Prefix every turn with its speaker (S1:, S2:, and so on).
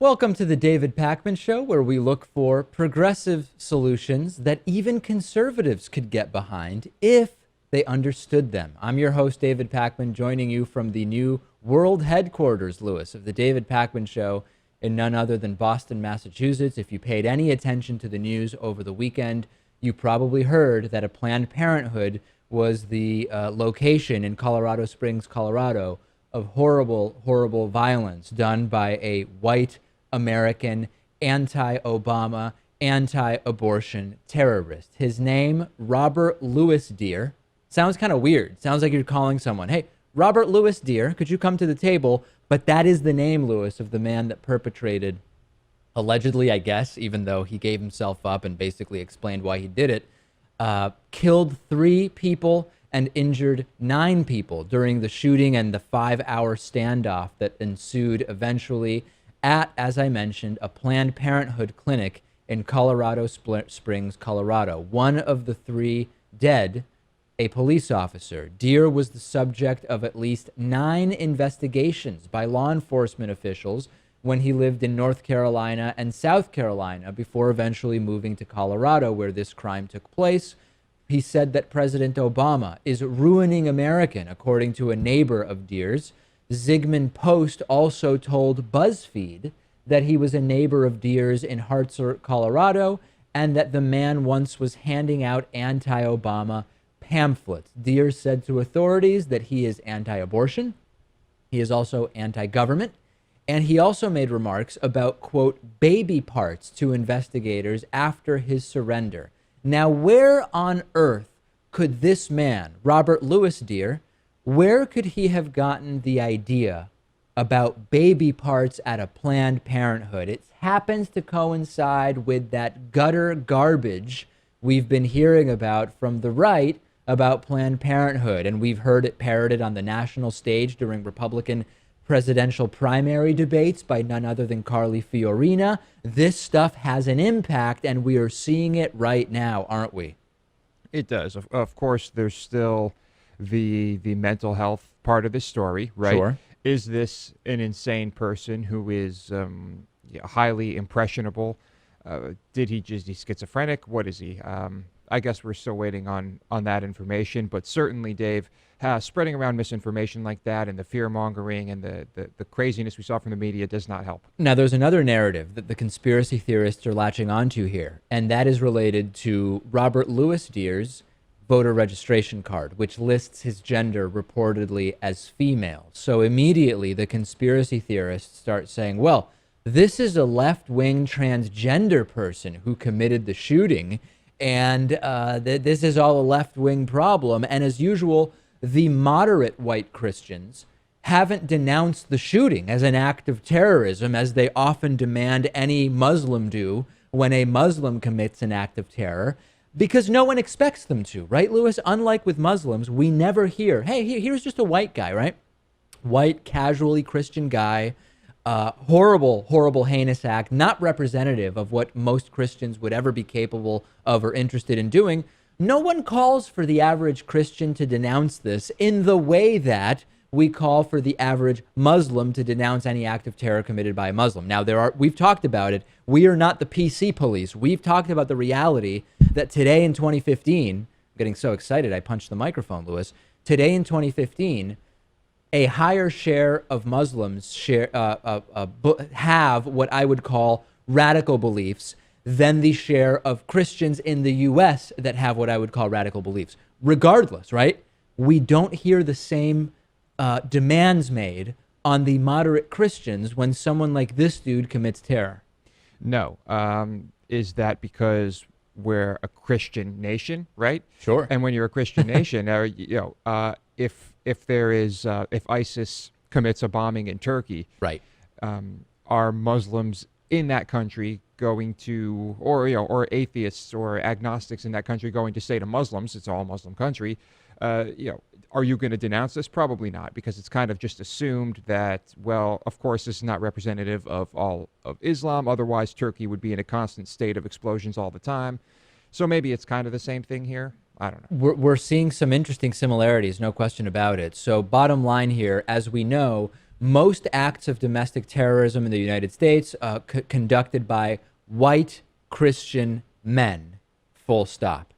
S1: Welcome to the David Pakman Show, where we look for progressive solutions that even conservatives could get behind if they understood them. I'm your host, David Pakman, joining you from the new world headquarters, Lewis, of the David Pakman Show in none other than Boston, Massachusetts. If you paid any attention to the news over the weekend, you probably heard that a Planned Parenthood was the location in Colorado Springs, Colorado, of horrible, horrible violence done by a white American anti-Obama, anti-abortion terrorist. His name, Robert Louis Dear. Sounds kind of weird. Sounds like you're calling someone, hey, Robert Louis Dear, could you come to the table? But that is the name, Lewis, of the man that perpetrated, allegedly, I guess, even though he gave himself up and basically explained why he did it, killed 3 people and injured 9 people during the shooting and the 5-hour standoff that ensued eventually at, as I mentioned, a Planned Parenthood clinic in Colorado Springs, Colorado. One of the 3 dead, a police officer. Dear was the subject of at least 9 investigations by law enforcement officials when he lived in North Carolina and South Carolina before eventually moving to Colorado, where this crime took place. He said that President Obama is ruining American, according to a neighbor of Dear's. Zygmunt Post also told BuzzFeed that he was a neighbor of Dear's in Hartford, Colorado, and that the man once was handing out anti-Obama pamphlets. Dear said to authorities that he is anti-abortion. He is also anti-government. And he also made remarks about, quote, baby parts to investigators after his surrender. Now, where on earth could this man, Robert Louis Dear, where could he have gotten the idea about baby parts at a Planned Parenthood? It happens to coincide with that gutter garbage we've been hearing about from the right about Planned Parenthood, and we've heard it parroted on the national stage during Republican presidential primary debates by none other than Carly Fiorina. This stuff has an impact, and we are seeing it right now, aren't we?
S2: It does. Of course, there's still the mental health part of the story, right?
S1: Sure.
S2: Is this an insane person who is highly impressionable? Did he just be schizophrenic? What is he? I guess we're still waiting on that information, but certainly, Dave, spreading around misinformation like that and the fear-mongering and the craziness we saw from the media does not help.
S1: Now, there's another narrative that the conspiracy theorists are latching onto here, and that is related to Robert Louis Dear's voter registration card, which lists his gender reportedly as female. So immediately, the conspiracy theorists start saying, well, this is a left-wing transgender person who committed the shooting, and this is all a left-wing problem. And as usual, the moderate white Christians haven't denounced the shooting as an act of terrorism, as they often demand any Muslim do when a Muslim commits an act of terror, because no one expects them to, right, Lewis? Unlike with Muslims, we never hear, hey, here's just a white guy, right? White, casually Christian guy, horrible, horrible, heinous act, not representative of what most Christians would ever be capable of or interested in doing. No one calls for the average Christian to denounce this in the way that we call for the average Muslim to denounce any act of terror committed by a Muslim. Now, we've talked about it. We are not the PC police. We've talked about the reality that today in 2015, I'm getting so excited I punched the microphone, Lewis. Today in 2015, a higher share of Muslims have what I would call radical beliefs than the share of Christians in the U.S. that have what I would call radical beliefs. Regardless, right? We don't hear the same demands made on the moderate Christians when someone like this dude commits terror.
S2: No. Is that because we're a Christian nation, right?
S1: Sure.
S2: And when you're a Christian nation, if ISIS commits a bombing in Turkey,
S1: right,
S2: are Muslims in that country going to, or atheists or agnostics in that country going to say to Muslims, it's all a Muslim country, are you going to denounce this? Probably not, because it's kind of just assumed that, well, of course, this is not representative of all of Islam. Otherwise, Turkey would be in a constant state of explosions all the time. So maybe it's kind of the same thing here. I don't know.
S1: We're seeing some interesting similarities, no question about it. So bottom line here, as we know, most acts of domestic terrorism in the United States conducted by white Christian men, full stop.